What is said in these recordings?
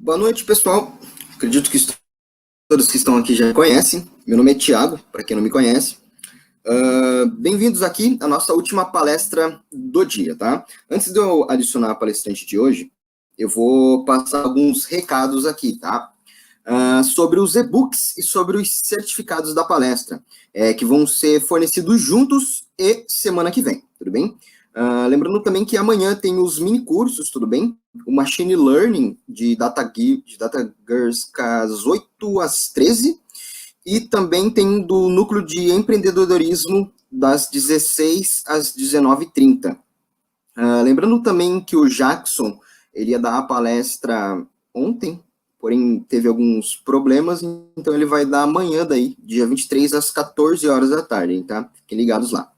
Boa noite, pessoal. Acredito que todos que estão aqui já conhecem. Meu nome é Thiago, para quem não me conhece. Bem-vindos aqui à nossa última palestra do dia, tá? Antes de eu adicionar a palestrante de hoje, eu vou passar alguns recados aqui, tá? Sobre os e-books e sobre os certificados da palestra, que vão ser fornecidos juntos e semana que vem, tudo bem? Lembrando também que amanhã tem os mini cursos, tudo bem? O Machine Learning de Data Girls às 8 às 13, e também tem do Núcleo de Empreendedorismo das 16 às 19h30. Lembrando também que o Jackson, ele ia dar a palestra ontem, porém teve alguns problemas, então ele vai dar amanhã daí, dia 23 às 14 horas da tarde, tá? Fiquem ligados lá.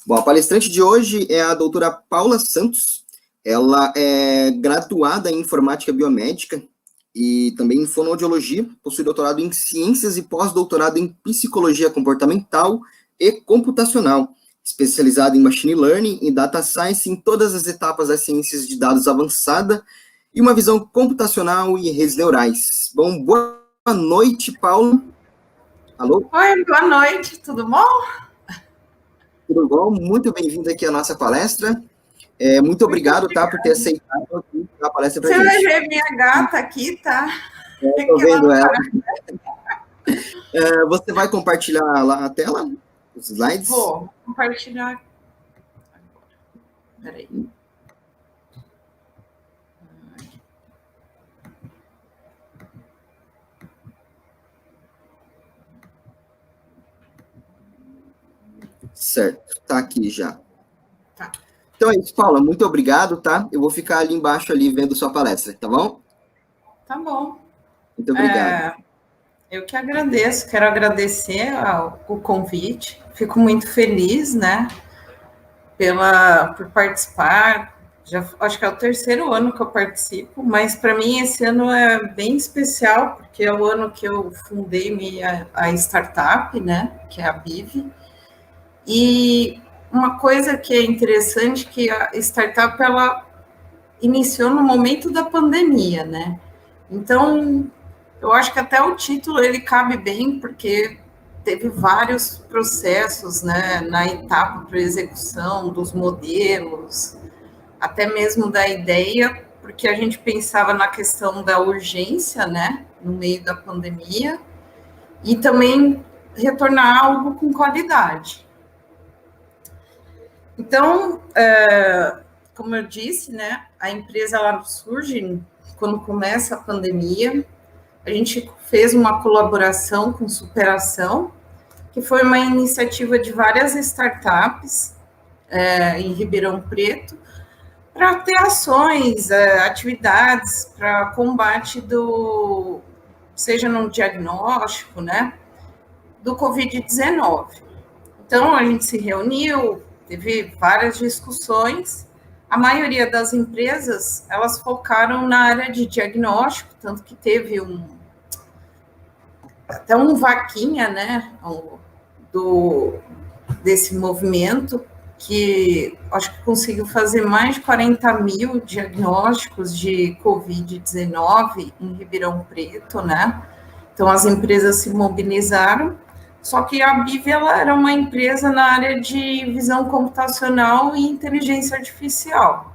Bom, a palestrante de hoje é a doutora Paula Santos. Ela é graduada em Informática Biomédica e também em Fonoaudiologia, possui doutorado em Ciências e pós-doutorado em Psicologia Comportamental e Computacional, especializada em Machine Learning e Data Science em todas as etapas das ciências de dados avançada e uma visão computacional e redes neurais. Bom, boa noite, Paula. Alô? Oi, boa noite, tudo bom? Tudo bom? Muito bem-vindo aqui à nossa palestra. Muito obrigado, tá, por ter aceitado aqui a palestra para a gente. Você vai ver minha gata aqui, tá? Estou vendo ela. Você vai compartilhar lá a tela? Os slides? Vou compartilhar agora. Peraí. Certo, tá aqui já. Tá. Então é isso, Paula, muito obrigado, tá? Eu vou ficar ali embaixo, ali, vendo sua palestra, tá bom? Tá bom. Muito obrigado. Eu que agradeço, quero agradecer o convite. Fico muito feliz, né, por participar. Já, acho que é o terceiro ano que eu participo, mas para mim esse ano é bem especial, porque é o ano que eu fundei a startup, né, que é a Bive. E uma coisa que é interessante, que a startup, ela iniciou no momento da pandemia, né? Então, eu acho que até o título, ele cabe bem, porque teve vários processos, né, na etapa para execução dos modelos, até mesmo da ideia, porque a gente pensava na questão da urgência, né, no meio da pandemia, e também retornar algo com qualidade. Então, como eu disse, né, a empresa ela surge quando começa a pandemia. A gente fez uma colaboração com Superação, que foi uma iniciativa de várias startups em Ribeirão Preto, para ter ações, atividades para combate seja no diagnóstico, né, do Covid-19. Então, a gente se reuniu, teve várias discussões. A maioria das empresas, elas focaram na área de diagnóstico, tanto que teve até um vaquinha, né, desse movimento, que acho que conseguiu fazer mais de 40 mil diagnósticos de Covid-19 em Ribeirão Preto, né? Então, as empresas se mobilizaram. Só que a Bive, ela era uma empresa na área de visão computacional e inteligência artificial.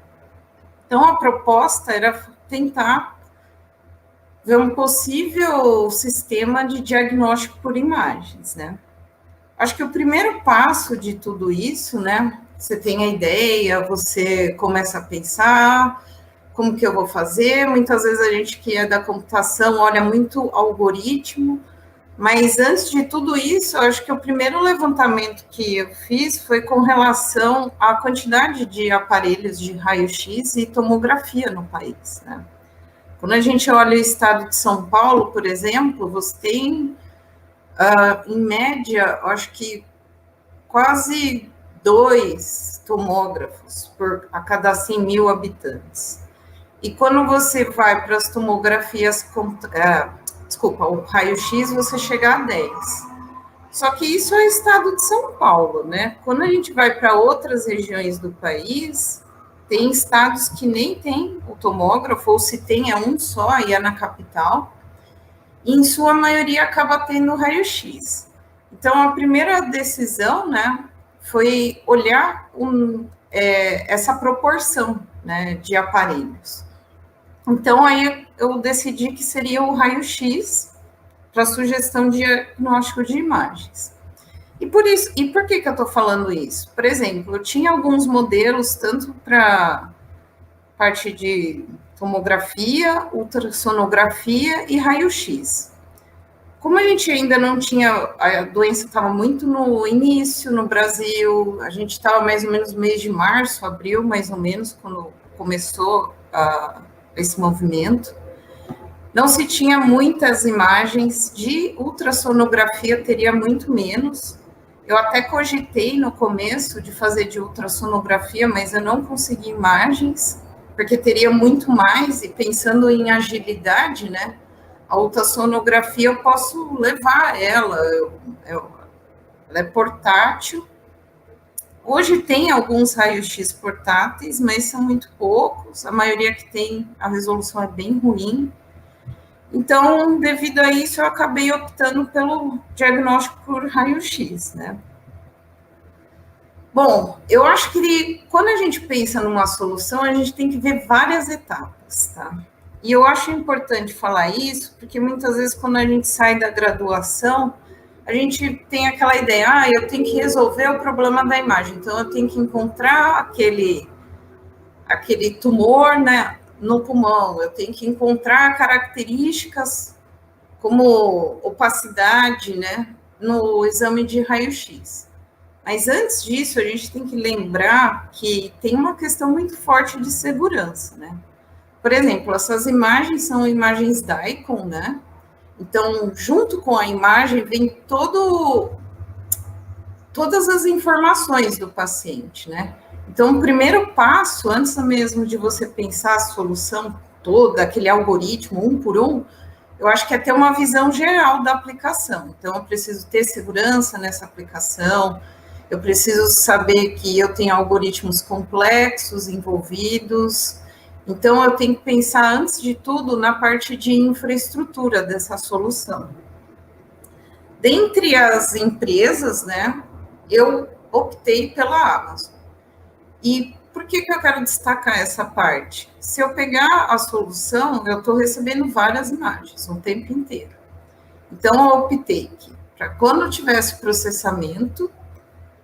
Então, a proposta era tentar ver um possível sistema de diagnóstico por imagens, né? Acho que o primeiro passo de tudo isso, né? Você tem a ideia, você começa a pensar, como que eu vou fazer? Muitas vezes a gente que é da computação olha muito algoritmo, mas antes de tudo isso, eu acho que o primeiro levantamento que eu fiz foi com relação à quantidade de aparelhos de raio-x e tomografia no país, né? Quando a gente olha o estado de São Paulo, por exemplo, você tem, em média, eu acho que quase 2 tomógrafos a cada 100 mil habitantes. E quando você vai para as tomografias, o raio-x, você chega a 10. Só que isso é o estado de São Paulo, né? Quando a gente vai para outras regiões do país, Tem estados que nem tem o tomógrafo, ou se tem é um só, e é na capital, e em sua maioria acaba tendo raio-x. Então, a primeira decisão, né, foi olhar essa proporção, né, de aparelhos. Então, aí eu decidi que seria o raio-x para sugestão de diagnóstico de imagens. E por que eu estou falando isso? Por exemplo, eu tinha alguns modelos, tanto para parte de tomografia, ultrassonografia e raio-x. Como a gente ainda não tinha, a doença estava muito no início no Brasil, a gente estava mais ou menos no mês de março, abril, mais ou menos, quando começou esse movimento. Não se tinha muitas imagens de ultrassonografia, teria muito menos. Eu até cogitei no começo de fazer de ultrassonografia, mas eu não consegui imagens, porque teria muito mais, e pensando em agilidade, né? A ultrassonografia eu posso levar ela é portátil. Hoje tem alguns raios-x portáteis, mas são muito poucos, a maioria que tem, a resolução é bem ruim. Então, devido a isso, eu acabei optando pelo diagnóstico por raio-x, né? Bom, eu acho que quando a gente pensa numa solução, a gente tem que ver várias etapas, tá? E eu acho importante falar isso, porque muitas vezes quando a gente sai da graduação, a gente tem aquela ideia, eu tenho que resolver o problema da imagem, então eu tenho que encontrar aquele tumor, né, no pulmão, eu tenho que encontrar características como opacidade, né, no exame de raio-x. Mas antes disso, a gente tem que lembrar que tem uma questão muito forte de segurança, né? Por exemplo, essas imagens são imagens DICOM, né? Então, junto com a imagem, vem todas as informações do paciente, né? Então, o primeiro passo, antes mesmo de você pensar a solução toda, aquele algoritmo, um por um, eu acho que é ter uma visão geral da aplicação. Então, eu preciso ter segurança nessa aplicação, eu preciso saber que eu tenho algoritmos complexos envolvidos. Então, eu tenho que pensar, antes de tudo, na parte de infraestrutura dessa solução. Dentre as empresas, né, eu optei pela Amazon. E por que eu quero destacar essa parte? Se eu pegar a solução, eu estou recebendo várias imagens o tempo inteiro. Então, eu optei que, para quando tivesse processamento,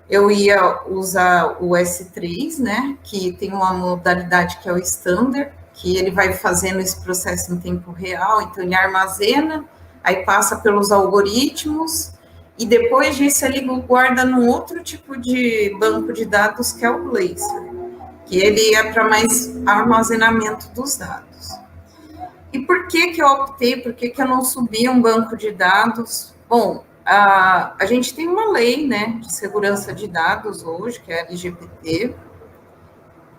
eu ia usar o S3, né, que tem uma modalidade que é o standard, que ele vai fazendo esse processo em tempo real, então ele armazena, aí passa pelos algoritmos, e depois disso ele guarda num outro tipo de banco de dados, que é o Glacier, que ele é para mais armazenamento dos dados. E por que eu optei, por que eu não subi um banco de dados? Bom, a gente tem uma lei, né, de segurança de dados hoje, que é a LGPD,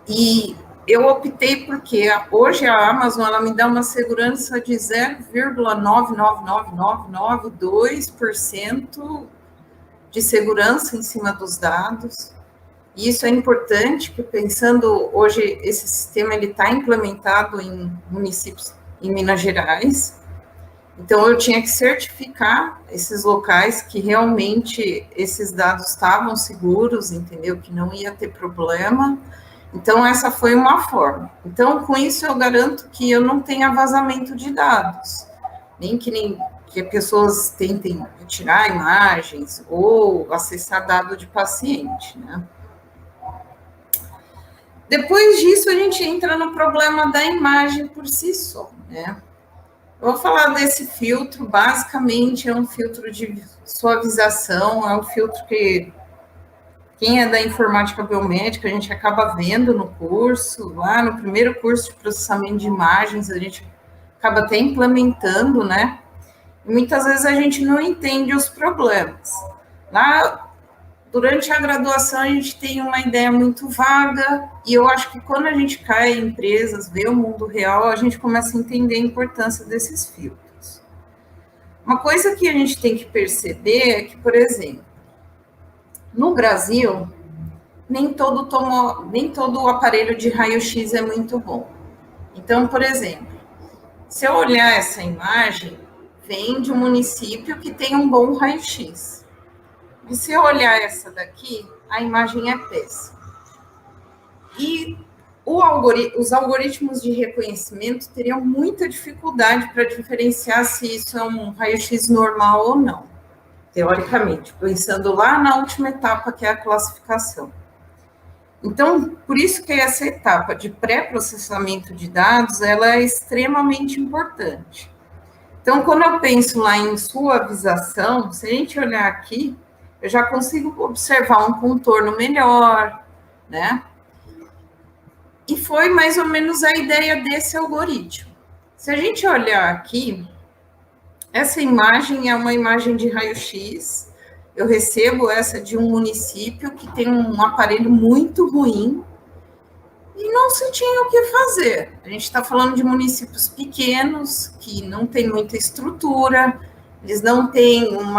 e eu optei porque hoje a Amazon, ela me dá uma segurança de 0,9999992% de segurança em cima dos dados. E isso é importante, porque pensando hoje, esse sistema está implementado em municípios em Minas Gerais. Então, eu tinha que certificar esses locais que realmente esses dados estavam seguros, entendeu? Que não ia ter problema. Então, essa foi uma forma. Então, com isso, eu garanto que eu não tenha vazamento de dados, nem que pessoas tentem retirar imagens ou acessar dado de paciente, né? Depois disso, a gente entra no problema da imagem por si só, né? Eu vou falar desse filtro, basicamente é um filtro de suavização, é um filtro que quem é da informática biomédica, a gente acaba vendo no curso, lá no primeiro curso de processamento de imagens, a gente acaba até implementando, né? E muitas vezes a gente não entende os problemas. Lá, durante a graduação, a gente tem uma ideia muito vaga, e eu acho que quando a gente cai em empresas, vê o mundo real, a gente começa a entender a importância desses filtros. Uma coisa que a gente tem que perceber é que, por exemplo, no Brasil, nem todo o aparelho de raio-x é muito bom. Então, por exemplo, se eu olhar essa imagem, vem de um município que tem um bom raio-x. E se eu olhar essa daqui, a imagem é péssima. E os algoritmos de reconhecimento teriam muita dificuldade para diferenciar se isso é um raio-x normal ou não, teoricamente, pensando lá na última etapa, que é a classificação. Então, por isso que essa etapa de pré-processamento de dados, ela é extremamente importante. Então, quando eu penso lá em suavização, se a gente olhar aqui, eu já consigo observar um contorno melhor, né? E foi mais ou menos a ideia desse algoritmo. Se a gente olhar aqui, essa imagem é uma imagem de raio-x. Eu recebo essa de um município que tem um aparelho muito ruim e não se tinha o que fazer. A gente está falando de municípios pequenos, que não tem muita estrutura, eles não têm um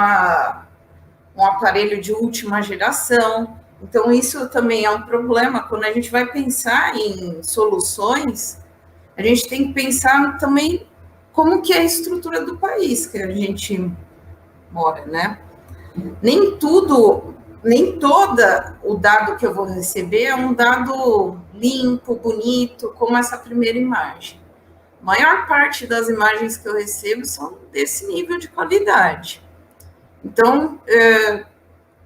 aparelho de última geração. Então, isso também é um problema. Quando a gente vai pensar em soluções, a gente tem que pensar também como que é a estrutura do país que a gente mora, né? Nem todo o dado que eu vou receber é um dado limpo, bonito, como essa primeira imagem. A maior parte das imagens que eu recebo são desse nível de qualidade. Então,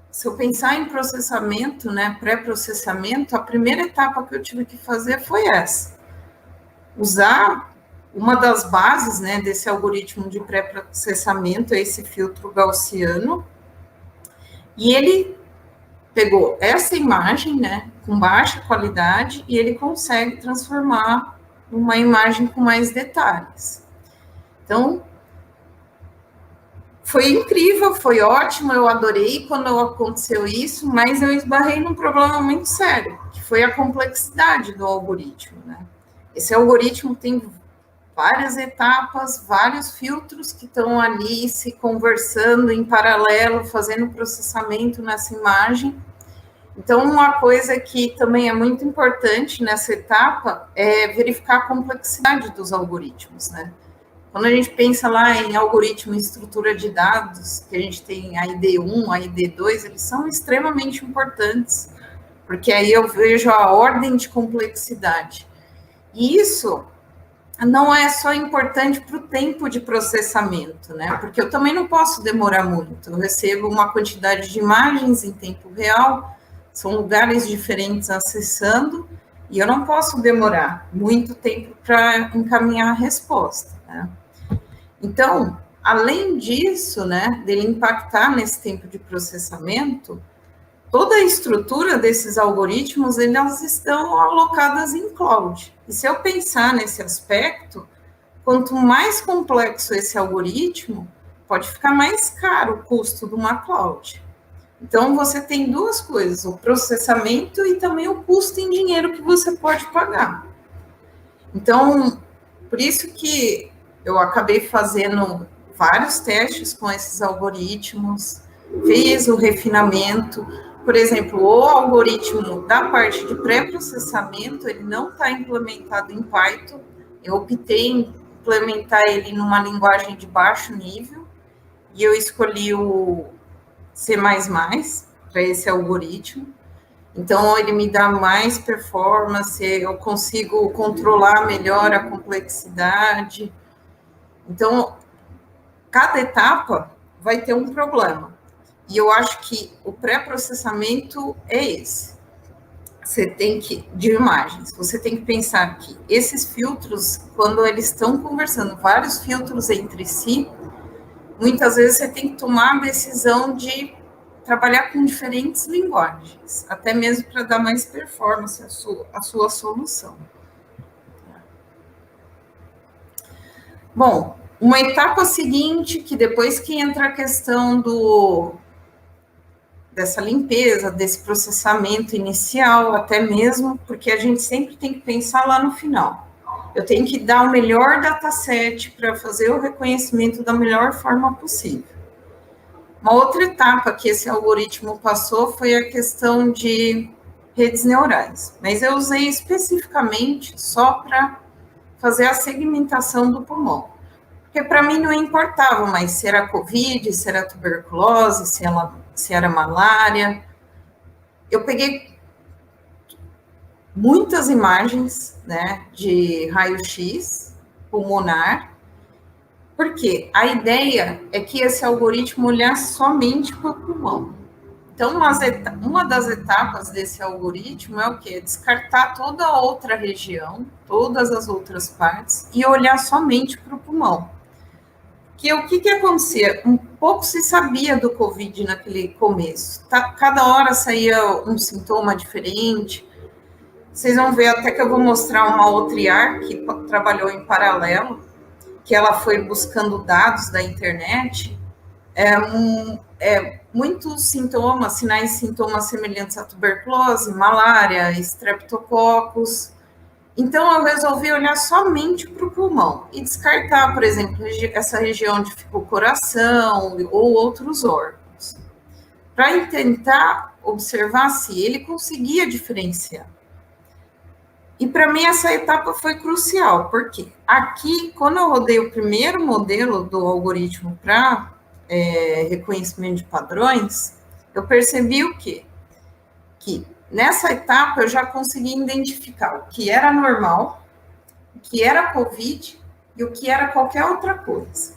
se eu pensar em processamento, né, pré-processamento, a primeira etapa que eu tive que fazer foi essa. Usar uma das bases, né, desse algoritmo de pré-processamento, é esse filtro gaussiano, e ele pegou essa imagem, né, com baixa qualidade, e ele consegue transformar numa imagem com mais detalhes. Então, foi incrível, foi ótimo, eu adorei quando aconteceu isso, mas eu esbarrei num problema muito sério, que foi a complexidade do algoritmo, né? Esse algoritmo tem várias etapas, vários filtros que estão ali se conversando em paralelo, fazendo processamento nessa imagem. Então, uma coisa que também é muito importante nessa etapa é verificar a complexidade dos algoritmos, né? Quando a gente pensa lá em algoritmo e estrutura de dados, que a gente tem a ID1, a ID2, eles são extremamente importantes, porque aí eu vejo a ordem de complexidade. E isso não é só importante para o tempo de processamento, né? Porque eu também não posso demorar muito. Eu recebo uma quantidade de imagens em tempo real, são lugares diferentes acessando, e eu não posso demorar muito tempo para encaminhar a resposta, né? Então, além disso, né, dele impactar nesse tempo de processamento, toda a estrutura desses algoritmos, elas estão alocadas em cloud. E se eu pensar nesse aspecto, quanto mais complexo esse algoritmo, pode ficar mais caro o custo de uma cloud. Então, você tem duas coisas, o processamento e também o custo em dinheiro que você pode pagar. Então, por isso que eu acabei fazendo vários testes com esses algoritmos, fiz o refinamento. Por exemplo, o algoritmo da parte de pré-processamento, ele não está implementado em Python. Eu optei em implementar ele numa linguagem de baixo nível, e eu escolhi o C++ para esse algoritmo. Então, ele me dá mais performance, eu consigo controlar melhor a complexidade. Então, cada etapa vai ter um problema. E eu acho que o pré-processamento é esse. Você tem que, de imagens, você tem que pensar que esses filtros, quando eles estão conversando, vários filtros entre si, muitas vezes você tem que tomar a decisão de trabalhar com diferentes linguagens, até mesmo para dar mais performance à sua solução. Bom, uma etapa seguinte, que depois que entra a questão dessa limpeza, desse processamento inicial, até mesmo, porque a gente sempre tem que pensar lá no final. Eu tenho que dar o melhor dataset para fazer o reconhecimento da melhor forma possível. Uma outra etapa que esse algoritmo passou foi a questão de redes neurais, mas eu usei especificamente só para fazer a segmentação do pulmão. Porque para mim não importava mais se era Covid, se era tuberculose, se era malária. Eu peguei muitas imagens, né, de raio-x pulmonar, porque a ideia é que esse algoritmo olhasse somente para o pulmão. Então, uma das etapas desse algoritmo é o quê? Descartar toda a outra região, todas as outras partes, e olhar somente para o pulmão. Que o que acontecia? Um pouco se sabia do Covid naquele começo. Cada hora saía um sintoma diferente. Vocês vão ver até que eu vou mostrar uma outra IA que trabalhou em paralelo, que ela foi buscando dados da internet, muitos sintomas, sinais e sintomas semelhantes à tuberculose, malária, estreptococcus. Então, eu resolvi olhar somente para o pulmão e descartar, por exemplo, essa região onde fica o coração ou outros órgãos, para tentar observar se ele conseguia diferenciar. E para mim essa etapa foi crucial, porque aqui, quando eu rodei o primeiro modelo do algoritmo para reconhecimento de padrões, eu percebi o quê? Que nessa etapa eu já consegui identificar o que era normal, o que era Covid e o que era qualquer outra coisa.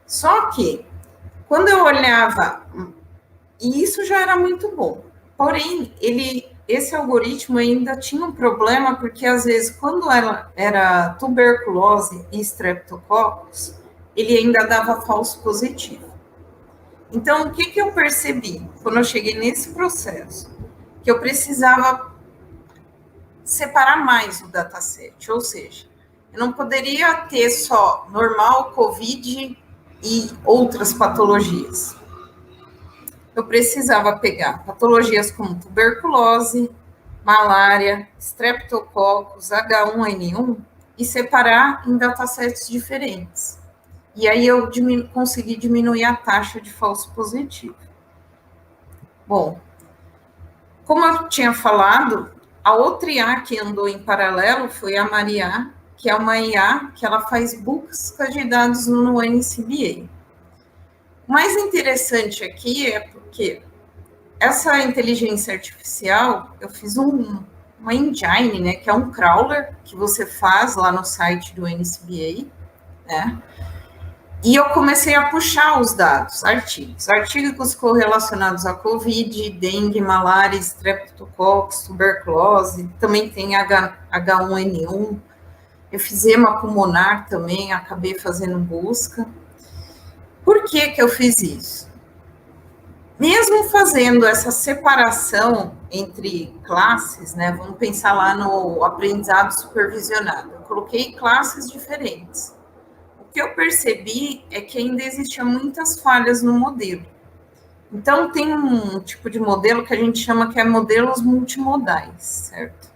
Só que, quando eu olhava, e isso já era muito bom, porém, esse algoritmo ainda tinha um problema, porque às vezes, quando ela era tuberculose e streptococcus, ele ainda dava falso positivo. Então, o que eu percebi quando eu cheguei nesse processo? Que eu precisava separar mais o dataset, ou seja, eu não poderia ter só normal, Covid e outras patologias. Eu precisava pegar patologias como tuberculose, malária, streptococcus, H1N1 e separar em datasets diferentes. E aí eu consegui diminuir a taxa de falso positivo. Bom, como eu tinha falado, a outra IA que andou em paralelo foi a Maria, que é uma IA que ela faz busca de dados no NCBA. O mais interessante aqui é porque essa inteligência artificial, eu fiz uma engine, né, que é um crawler que você faz lá no site do NCBA, né, e eu comecei a puxar os dados, artigos correlacionados a Covid, dengue, malária, streptococcus, tuberculose, também tem H1N1, efizema pulmonar também, acabei fazendo busca. Por que eu fiz isso? Mesmo fazendo essa separação entre classes, né, vamos pensar lá no aprendizado supervisionado, eu coloquei classes diferentes. O que eu percebi é que ainda existiam muitas falhas no modelo. Então, tem um tipo de modelo que a gente chama que é modelos multimodais, certo?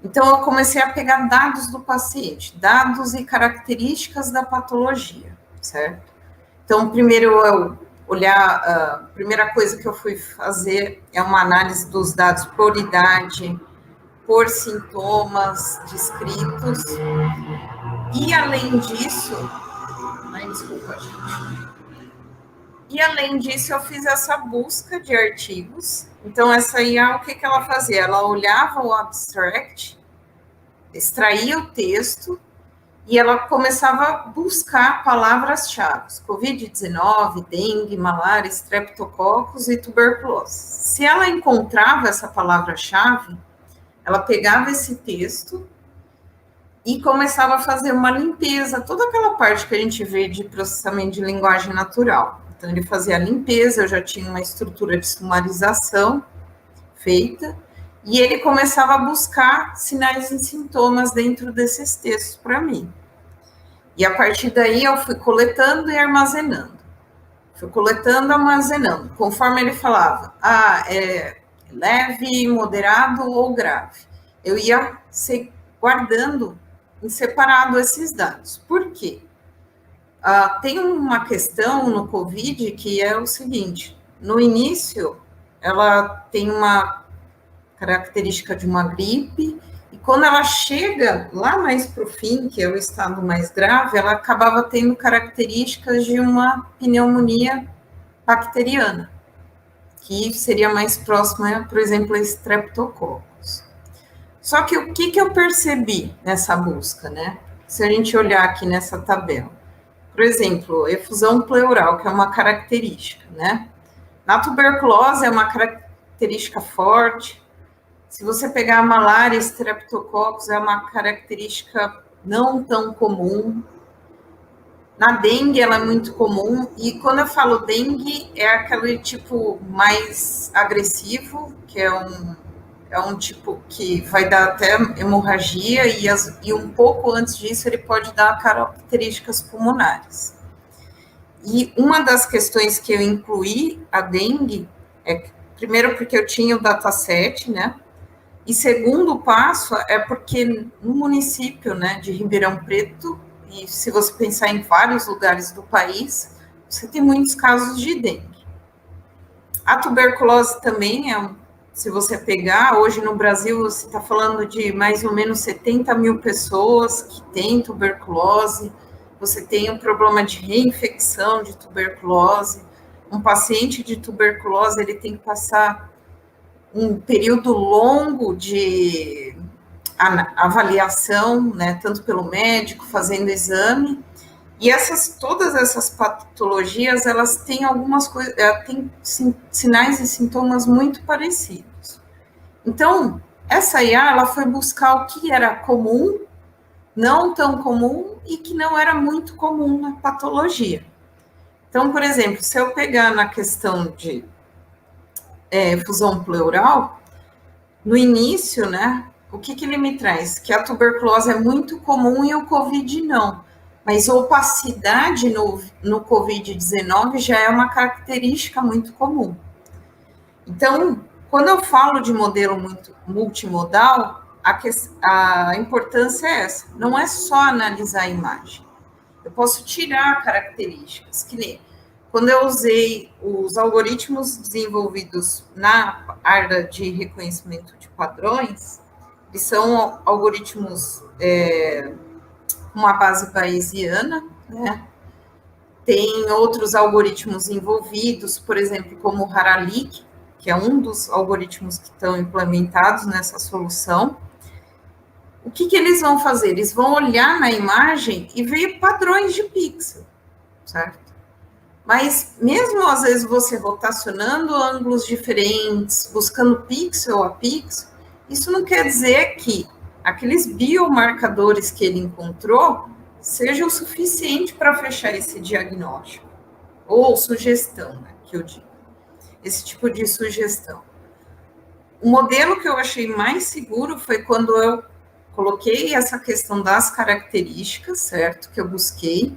Então, eu comecei a pegar dados do paciente, dados e características da patologia, certo? Então, primeiro eu a primeira coisa que eu fui fazer é uma análise dos dados por idade, por sintomas descritos, e além disso, desculpa, gente. E além disso, eu fiz essa busca de artigos. Então, essa IA, o que ela fazia? Ela olhava o abstract, extraía o texto, e ela começava a buscar palavras-chave, Covid-19, dengue, malária, streptococcus e tuberculose. Se ela encontrava essa palavra-chave, ela pegava esse texto e começava a fazer uma limpeza, toda aquela parte que a gente vê de processamento de linguagem natural. Então, ele fazia a limpeza, eu já tinha uma estrutura de sumarização feita, e ele começava a buscar sinais e sintomas dentro desses textos para mim. E a partir daí eu fui coletando e armazenando. Fui coletando e armazenando. Conforme ele falava, é leve, moderado ou grave. Eu ia guardando em separado esses dados. Por quê? Tem uma questão no COVID que é o seguinte, no início, ela tem uma característica de uma gripe, e quando ela chega lá mais para o fim, que é o estado mais grave, ela acabava tendo características de uma pneumonia bacteriana, que seria mais próxima, por exemplo, a Streptococcus. Só que o que eu percebi nessa busca, né? Se a gente olhar aqui nessa tabela, por exemplo, efusão pleural, que é uma característica, né? Na tuberculose é uma característica forte. Se você pegar a malária, Streptococcus é uma característica não tão comum. Na dengue, ela é muito comum, e quando eu falo dengue, é aquele tipo mais agressivo, que é um tipo que vai dar até hemorragia, e um pouco antes disso ele pode dar características pulmonares. E uma das questões que eu incluí a dengue é, primeiro, porque eu tinha o dataset, né? E segundo passo é porque no município, né, de Ribeirão Preto, e se você pensar em vários lugares do país, você tem muitos casos de dengue. A tuberculose também se você pegar, hoje no Brasil, você está falando de mais ou menos 70 mil pessoas que têm tuberculose, você tem um problema de reinfecção de tuberculose, um paciente de tuberculose, ele tem que passar um período longo de avaliação, né, tanto pelo médico, fazendo exame, e todas essas patologias, elas têm algumas coisas, têm sinais e sintomas muito parecidos. Então, essa IA, ela foi buscar o que era comum, não tão comum, e que não era muito comum na patologia. Então, por exemplo, se eu pegar na questão de efusão pleural, no início, né, o que ele me traz? Que a tuberculose é muito comum e o COVID não. Mas opacidade no COVID-19 já é uma característica muito comum. Então, quando eu falo de modelo muito multimodal, a importância é essa. Não é só analisar a imagem. Eu posso tirar características, que nem quando eu usei os algoritmos desenvolvidos na área de reconhecimento de padrões, eles são algoritmos com uma base bayesiana, né? Tem outros algoritmos envolvidos, por exemplo, como o Haralick, que é um dos algoritmos que estão implementados nessa solução. O que eles vão fazer? Eles vão olhar na imagem e ver padrões de pixel, certo? Mas mesmo às vezes você rotacionando ângulos diferentes, buscando pixel a pixel, isso não quer dizer que aqueles biomarcadores que ele encontrou sejam o suficiente para fechar esse diagnóstico, ou sugestão, né, que eu digo, esse tipo de sugestão. O modelo que eu achei mais seguro foi quando eu coloquei essa questão das características, certo, que eu busquei,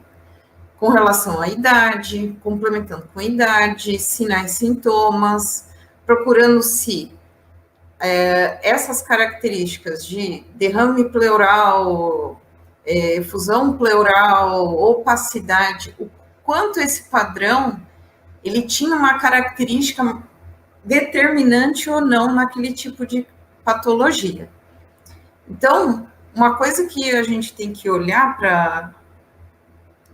com relação à idade, complementando com idade, sinais, sintomas, procurando se essas características de derrame pleural, efusão pleural, opacidade, o quanto esse padrão ele tinha uma característica determinante ou não naquele tipo de patologia. Então, uma coisa que a gente tem que olhar para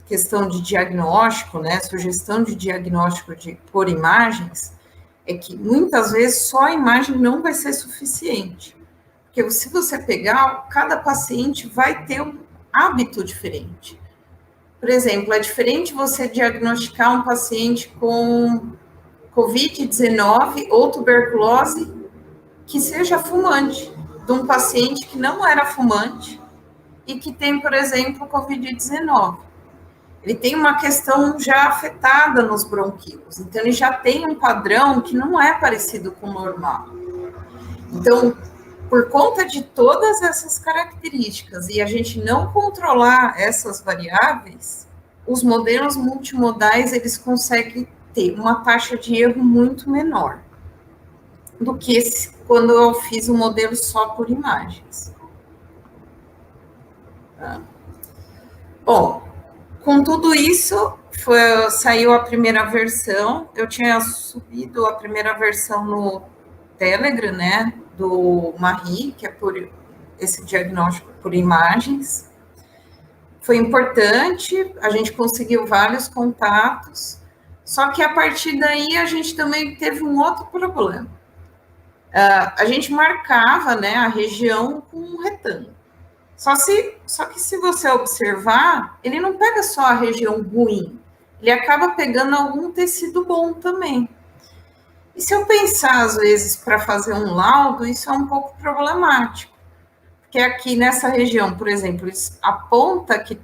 questão de diagnóstico, né, sugestão de diagnóstico por imagens, é que muitas vezes só a imagem não vai ser suficiente. Porque se você pegar, cada paciente vai ter um hábito diferente. Por exemplo, é diferente você diagnosticar um paciente com COVID-19 ou tuberculose que seja fumante, de um paciente que não era fumante e que tem, por exemplo, COVID-19. Ele tem uma questão já afetada nos bronquíolos, então ele já tem um padrão que não é parecido com o normal. Então, por conta de todas essas características e a gente não controlar essas variáveis, os modelos multimodais, eles conseguem ter uma taxa de erro muito menor do que quando eu fiz um modelo só por imagens. Tá? Bom, Com tudo isso, saiu a primeira versão. Eu tinha subido a primeira versão no Telegram, né, do Marie, que é por esse diagnóstico por imagens. Foi importante, a gente conseguiu vários contatos, só que a partir daí a gente também teve um outro problema. A gente marcava, né, a região com um retângulo. Só que se você observar, ele não pega só a região ruim, ele acaba pegando algum tecido bom também. E se eu pensar, às vezes, para fazer um laudo, isso é um pouco problemático. Porque aqui nessa região, por exemplo, a ponta que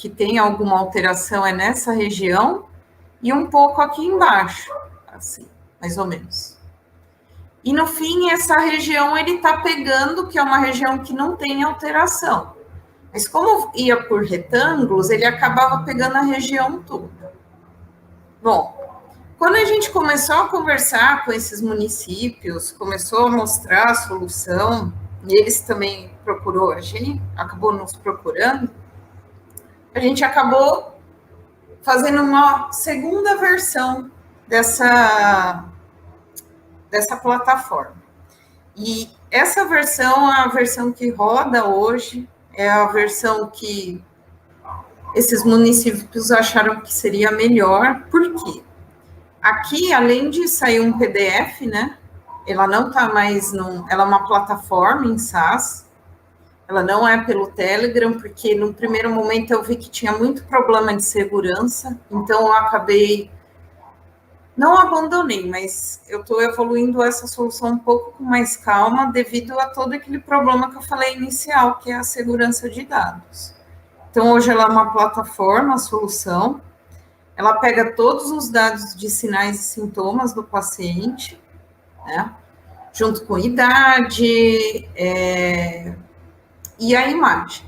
tem alguma alteração é nessa região e um pouco aqui embaixo, assim, mais ou menos. E no fim, essa região ele está pegando, que é uma região que não tem alteração. Mas como ia por retângulos, ele acabava pegando a região toda. Bom, quando a gente começou a conversar com esses municípios, começou a mostrar a solução, e eles também acabou nos procurando, a gente acabou fazendo uma segunda versão dessa plataforma. E essa versão é a versão que roda hoje, é a versão que esses municípios acharam que seria melhor. Por quê? Aqui, além de sair um PDF, né, ela não está mais ela é uma plataforma em SaaS, ela não é pelo Telegram, porque no primeiro momento eu vi que tinha muito problema de segurança, então eu acabei, não abandonei, mas eu estou evoluindo essa solução um pouco com mais calma, devido a todo aquele problema que eu falei inicial, que é a segurança de dados. Então, hoje ela é uma plataforma, a solução, ela pega todos os dados de sinais e sintomas do paciente, né, junto com idade e a imagem.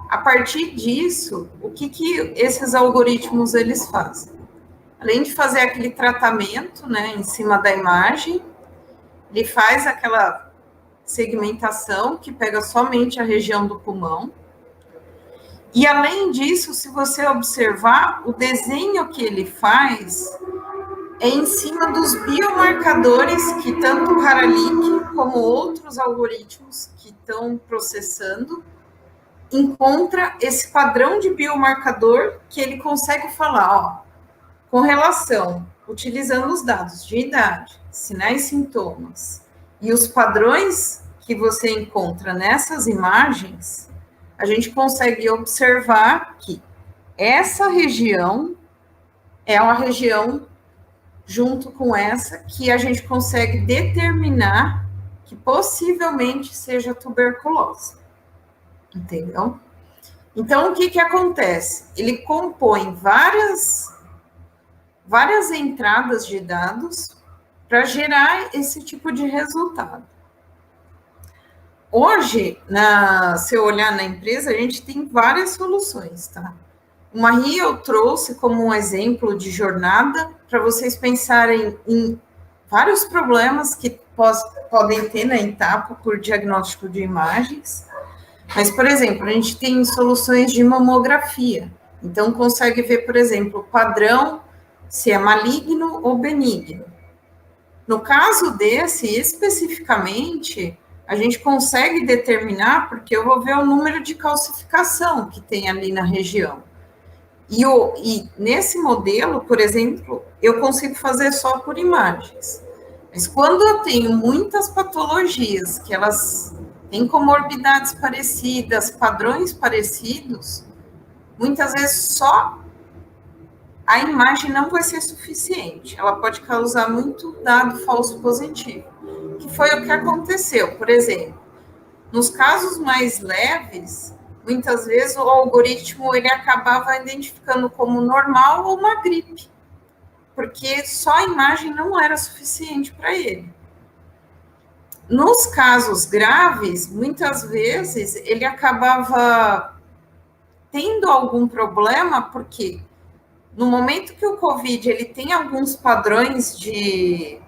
A partir disso, o que esses algoritmos eles fazem? Além de fazer aquele tratamento, né, em cima da imagem, ele faz aquela segmentação que pega somente a região do pulmão. E além disso, se você observar, o desenho que ele faz é em cima dos biomarcadores que tanto o Haralick como outros algoritmos que estão processando encontra esse padrão de biomarcador que ele consegue falar, ó, com relação, utilizando os dados de idade, sinais e sintomas e os padrões que você encontra nessas imagens, a gente consegue observar que essa região é uma região junto com essa que a gente consegue determinar que possivelmente seja tuberculose. Entendeu? Então, o que acontece? Ele compõe várias entradas de dados para gerar esse tipo de resultado. Hoje, se eu olhar na empresa, a gente tem várias soluções, tá? O Marie eu trouxe como um exemplo de jornada para vocês pensarem em vários problemas que podem ter na etapa por diagnóstico de imagens. Mas, por exemplo, a gente tem soluções de mamografia. Então, consegue ver, por exemplo, o padrão, se é maligno ou benigno. No caso desse, especificamente, a gente consegue determinar, porque eu vou ver o número de calcificação que tem ali na região. E nesse modelo, por exemplo, eu consigo fazer só por imagens. Mas quando eu tenho muitas patologias, que elas têm comorbidades parecidas, padrões parecidos, muitas vezes só a imagem não vai ser suficiente. Ela pode causar muito dado falso positivo, que foi o que aconteceu. Por exemplo, nos casos mais leves, muitas vezes o algoritmo ele acabava identificando como normal ou uma gripe, porque só a imagem não era suficiente para ele. Nos casos graves, muitas vezes ele acabava tendo algum problema, porque no momento que o COVID ele tem alguns padrões de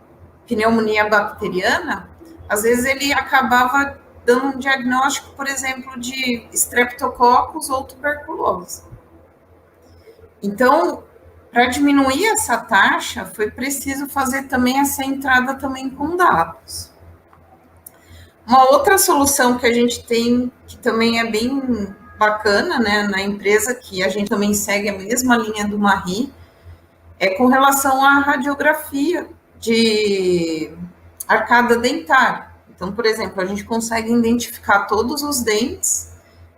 pneumonia bacteriana, às vezes ele acabava dando um diagnóstico, por exemplo, de streptococcus ou tuberculose. Então, para diminuir essa taxa, foi preciso fazer também essa entrada também com dados. Uma outra solução que a gente tem, que também é bem bacana, né, na empresa, que a gente também segue a mesma linha do Marri, é com relação à radiografia de arcada dentária. Então, por exemplo, a gente consegue identificar todos os dentes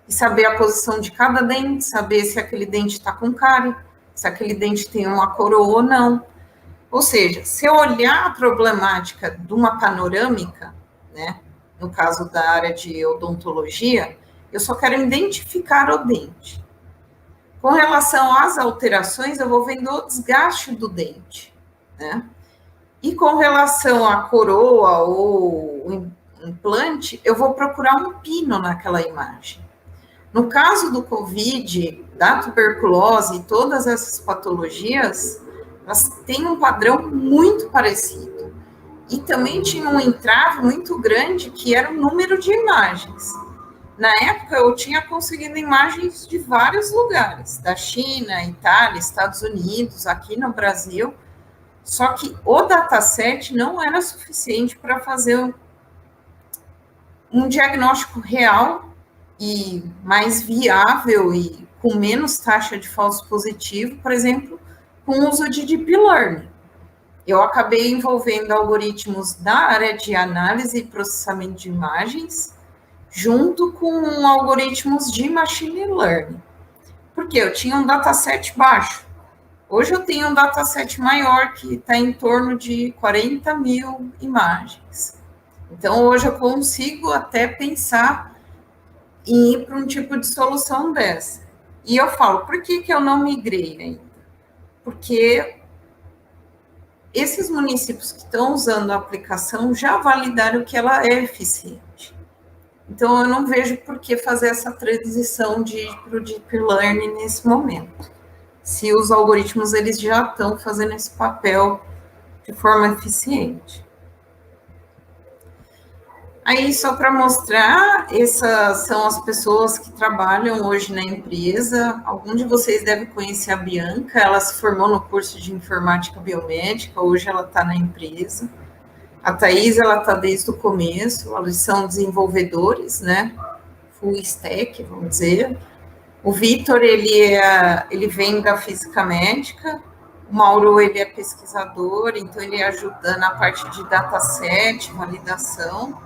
e saber a posição de cada dente, saber se aquele dente está com cárie, se aquele dente tem uma coroa ou não. Ou seja, se eu olhar a problemática de uma panorâmica, né, no caso da área de odontologia, eu só quero identificar o dente. Com relação às alterações, eu vou vendo o desgaste do dente, né? E com relação à coroa ou implante, eu vou procurar um pino naquela imagem. No caso do COVID, da tuberculose e todas essas patologias, elas têm um padrão muito parecido. E também tinha um entrave muito grande, que era o número de imagens. Na época, eu tinha conseguido imagens de vários lugares, da China, Itália, Estados Unidos, aqui no Brasil, só que o dataset não era suficiente para fazer um diagnóstico real e mais viável e com menos taxa de falso positivo, por exemplo, com o uso de Deep Learning. Eu acabei envolvendo algoritmos da área de análise e processamento de imagens, junto com algoritmos de Machine Learning. Porque eu tinha um dataset baixo. Hoje eu tenho um dataset maior, que está em torno de 40 mil imagens. Então, hoje eu consigo até pensar em ir para um tipo de solução dessa. E eu falo, por que eu não migrei ainda? Porque esses municípios que estão usando a aplicação já validaram que ela é eficiente. Então, eu não vejo por que fazer essa transição para o Deep Learning nesse momento, se os algoritmos eles já estão fazendo esse papel de forma eficiente. Aí, só para mostrar, essas são as pessoas que trabalham hoje na empresa. Algum de vocês deve conhecer a Bianca, ela se formou no curso de Informática Biomédica, hoje ela está na empresa. A Thaís, ela está desde o começo, eles são desenvolvedores, né? Full stack, vamos dizer. O Vitor, ele vem da física médica. O Mauro, ele é pesquisador, então ele ajuda na parte de dataset, validação.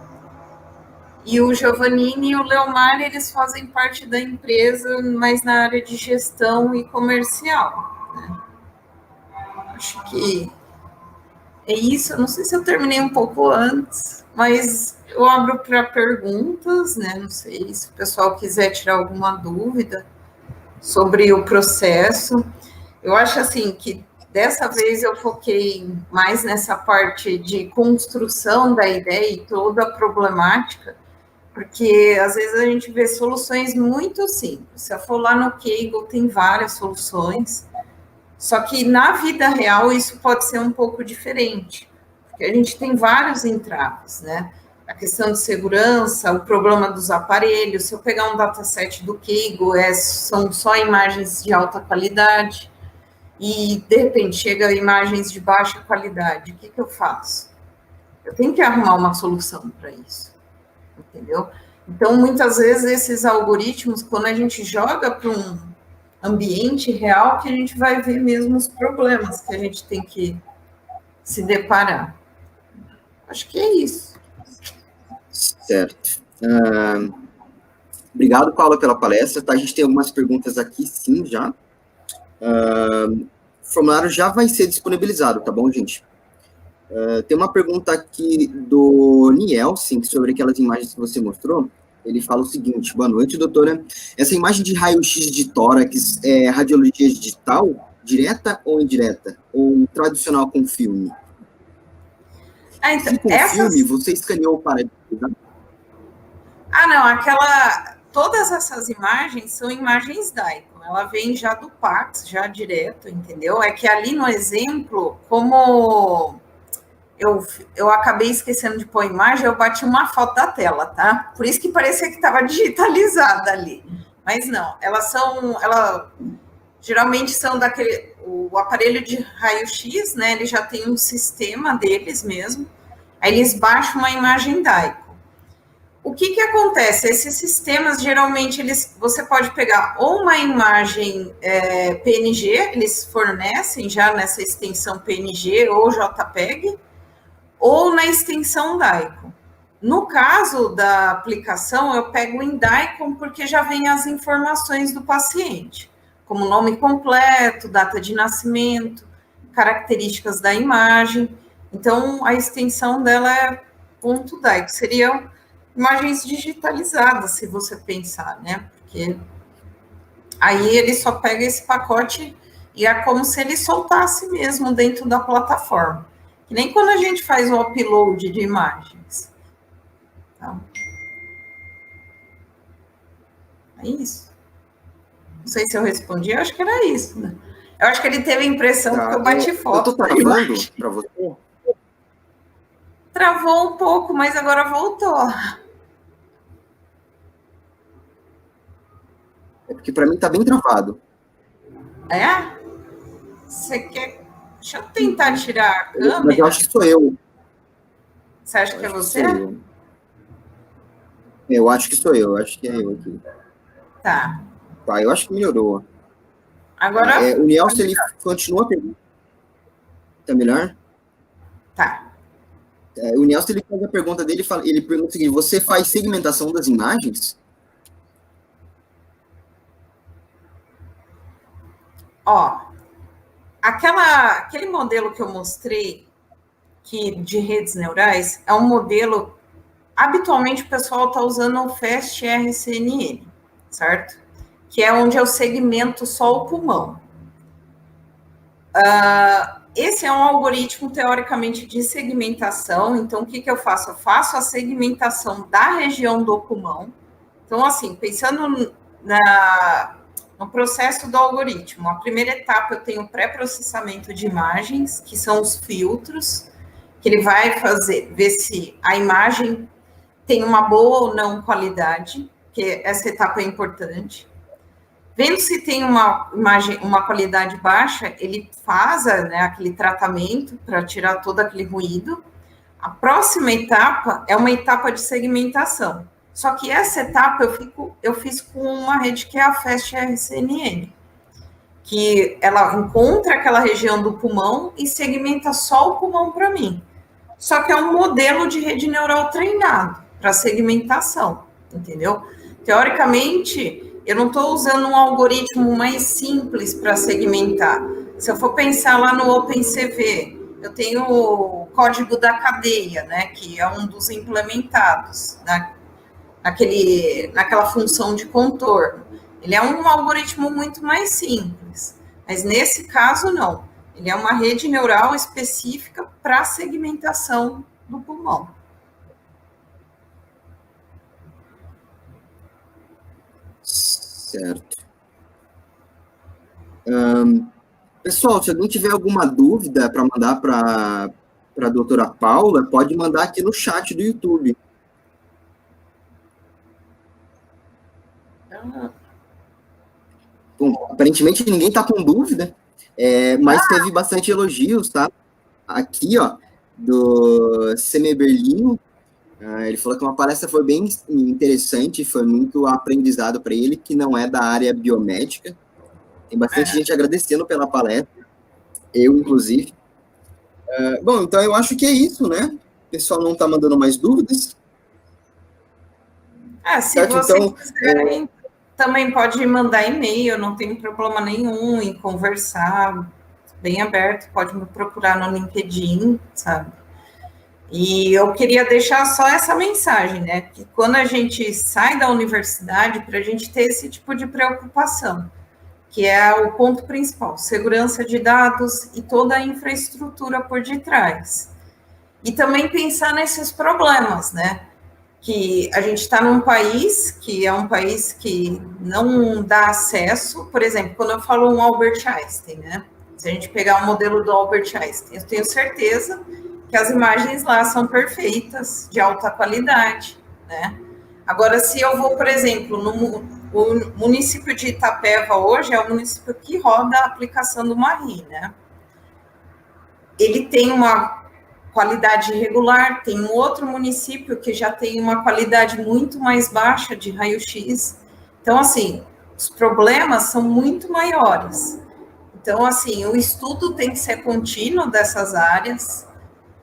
E o Giovannini e o Leomar, eles fazem parte da empresa, mas na área de gestão e comercial, né? Acho que é isso. Eu não sei se eu terminei um pouco antes, mas eu abro para perguntas, né? Não sei se o pessoal quiser tirar alguma dúvida sobre o processo. Eu acho assim que dessa vez eu foquei mais nessa parte de construção da ideia e toda a problemática, porque às vezes a gente vê soluções muito simples. Se eu for lá no Kaggle, tem várias soluções, só que na vida real isso pode ser um pouco diferente, porque a gente tem vários entraves, né? A questão de segurança, o problema dos aparelhos. Se eu pegar um dataset do Kaggle, são só imagens de alta qualidade, e de repente chega imagens de baixa qualidade, o que eu faço? Eu tenho que arrumar uma solução para isso. Entendeu? Então, muitas vezes, esses algoritmos, quando a gente joga para um ambiente real, que a gente vai ver mesmo os problemas que a gente tem que se deparar. Acho que é isso. Certo. Obrigado, Paula, pela palestra. Tá? A gente tem algumas perguntas aqui, sim, já. O formulário já vai ser disponibilizado, tá bom, gente? Tem uma pergunta aqui do Nielsen sobre aquelas imagens que você mostrou. Ele fala o seguinte: boa noite, doutora. Essa imagem de raio-x de tórax é radiologia digital, direta ou indireta? Ou tradicional com filme? Então, se com filme, você escaneou para... não, todas essas imagens são imagens DICOM. Ela vem já do PACS, já direto, entendeu? É que ali no exemplo, como... Eu acabei esquecendo de pôr a imagem, eu bati uma foto da tela, tá? Por isso que parecia que estava digitalizada ali. Mas não, geralmente são o aparelho de raio-x, né, ele já tem um sistema deles mesmo, aí eles baixam uma imagem DICOM. O que acontece? Esses sistemas, geralmente, você pode pegar ou uma imagem PNG, eles fornecem já nessa extensão PNG ou JPEG, ou na extensão DICOM. No caso da aplicação, eu pego em DICOM porque já vem as informações do paciente, como nome completo, data de nascimento, características da imagem. Então, a extensão dela é .DICOM. Seriam imagens digitalizadas, se você pensar, né? Porque aí ele só pega esse pacote e é como se ele soltasse mesmo dentro da plataforma. Que nem quando a gente faz o upload de imagens. Então, é isso. Não sei se eu respondi, eu acho que era isso, né? Eu acho que ele teve a impressão que eu bati foto. Eu tô travando para você? Travou um pouco, mas agora voltou. É porque para mim tá bem travado. É? Você quer... Deixa eu tentar tirar a câmera. Mas eu acho que sou eu. Você acha que é você? Eu acho que sou eu, acho que é eu aqui. Tá. Tá, eu acho que melhorou. Agora... o Nielsen, ele continua perguntando. Tá melhor? Tá. O Nielsen, ele faz a pergunta dele, ele pergunta o seguinte: você faz segmentação das imagens? Ó, aquele modelo que eu mostrei de redes neurais é um modelo, habitualmente o pessoal está usando o FastRCNN, certo? Que é onde eu segmento só o pulmão. Esse é um algoritmo, teoricamente, de segmentação. Então, o que eu faço? Eu faço a segmentação da região do pulmão. Então, assim, pensando no processo do algoritmo, a primeira etapa eu tenho o pré-processamento de imagens, que são os filtros, que ele vai ver se a imagem tem uma boa ou não qualidade, que essa etapa é importante. Vendo se tem uma qualidade baixa, ele faz aquele tratamento para tirar todo aquele ruído. A próxima etapa é uma etapa de segmentação. Só que essa etapa eu fiz com uma rede que é a FastRCNN, que ela encontra aquela região do pulmão e segmenta só o pulmão para mim. Só que é um modelo de rede neural treinado para segmentação, entendeu? Teoricamente, eu não estou usando um algoritmo mais simples para segmentar. Se eu for pensar lá no OpenCV, eu tenho o código da cadeia, né, que é um dos implementados naquela função de contorno. Ele é um algoritmo muito mais simples, mas nesse caso não. Ele é uma rede neural específica para segmentação do pulmão. Certo. Pessoal, se alguém tiver alguma dúvida para mandar para a doutora Paula, pode mandar aqui no chat do YouTube. Bom, aparentemente ninguém está com dúvida, mas teve bastante elogios, tá? Aqui, ó, do Semeberlinho, ele falou que uma palestra foi bem interessante, foi muito aprendizado para ele, que não é da área biomédica. Tem bastante gente agradecendo pela palestra, eu, inclusive. Bom, então eu acho que é isso, né? O pessoal não está mandando mais dúvidas. Se certo? Vocês quiserem, também pode mandar e-mail, não tem problema nenhum em conversar, bem aberto, pode me procurar no LinkedIn, sabe? E eu queria deixar só essa mensagem, né? Que quando a gente sai da universidade, para a gente ter esse tipo de preocupação, que é o ponto principal, segurança de dados e toda a infraestrutura por detrás. E também pensar nesses problemas, né? Que a gente está num país que é um país que não dá acesso, por exemplo, quando eu falo um Albert Einstein, né? Se a gente pegar o modelo do Albert Einstein, eu tenho certeza que as imagens lá são perfeitas, de alta qualidade, né? Agora, se eu vou, por exemplo, O município de Itapeva hoje é o município que roda a aplicação do MARI, né? Ele tem uma qualidade irregular, tem um outro município que já tem uma qualidade muito mais baixa de raio-x. Então, assim, os problemas são muito maiores. Então, assim, o estudo tem que ser contínuo dessas áreas.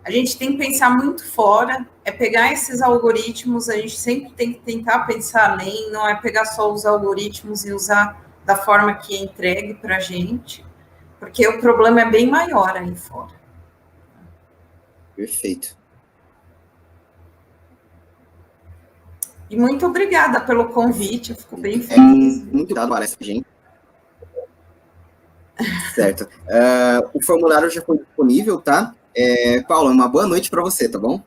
A gente tem que pensar muito fora, é pegar esses algoritmos, a gente sempre tem que tentar pensar além, não é pegar só os algoritmos e usar da forma que é entregue para a gente, porque o problema é bem maior aí fora. Perfeito. E muito obrigada pelo convite, eu fico bem feliz. Muito obrigado, parece, gente. Certo. O formulário já foi disponível, tá? Paula, uma boa noite para você, tá bom?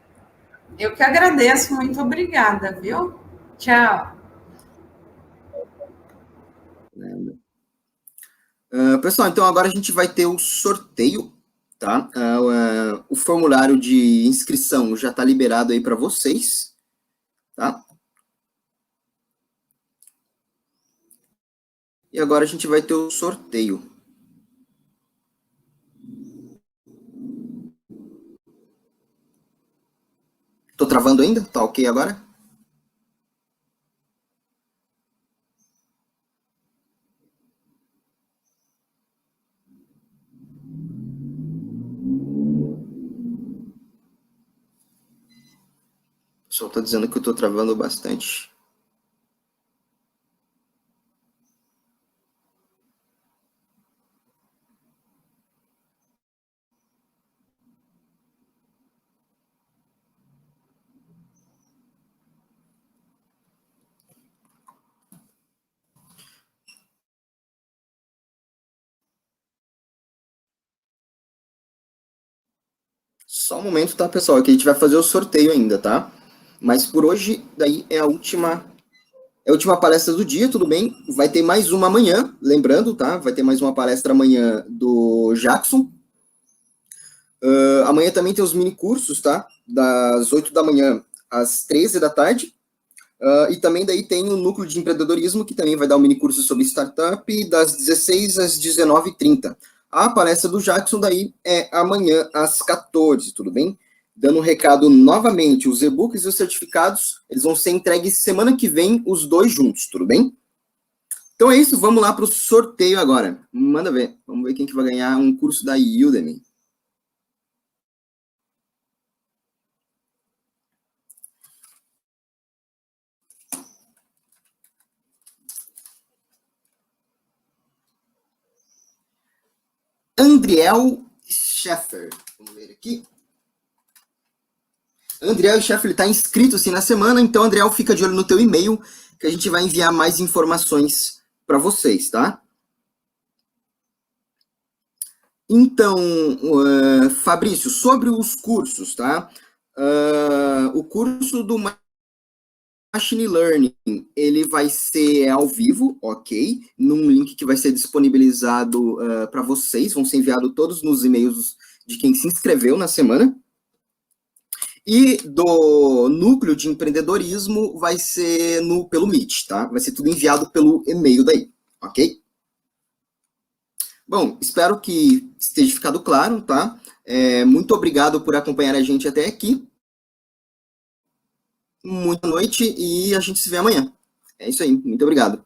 Eu que agradeço, muito obrigada, viu? Tchau. Pessoal, então agora a gente vai ter o sorteio, tá? O formulário de inscrição já está liberado aí para vocês, tá? E agora a gente vai ter o sorteio. Tô travando ainda? Tá ok agora? O pessoal tá dizendo que eu tô travando bastante. Só um momento, tá, pessoal? Que a gente vai fazer o sorteio ainda, tá? Mas por hoje, daí é a última palestra do dia, tudo bem? Vai ter mais uma amanhã, lembrando, tá? Vai ter mais uma palestra amanhã do Jackson. Amanhã também tem os mini cursos, tá? Das 8 da manhã às 13 da tarde. E também daí tem o núcleo de empreendedorismo, que também vai dar um mini curso sobre startup, das 16 às 19h30. A palestra do Jackson daí é amanhã às 14, tudo bem? Dando um recado novamente, os e-books e os certificados, eles vão ser entregues semana que vem, os dois juntos, tudo bem? Então é isso, vamos lá para o sorteio agora. Manda ver, vamos ver quem que vai ganhar um curso da Udemy. Andriel Scheffer, vamos ver aqui. Andriel Scheffer, ele está inscrito sim na semana, então Andriel, fica de olho no teu e-mail, que a gente vai enviar mais informações para vocês, tá? Então, Fabrício, sobre os cursos, tá? O curso do Machine Learning, ele vai ser ao vivo, ok? Num link que vai ser disponibilizado para vocês, vão ser enviados todos nos e-mails de quem se inscreveu na semana. E do núcleo de empreendedorismo vai ser pelo Meet, tá? Vai ser tudo enviado pelo e-mail daí, ok? Bom, espero que esteja ficado claro, tá? Muito obrigado por acompanhar a gente até aqui. Muita noite e a gente se vê amanhã. É isso aí, muito obrigado.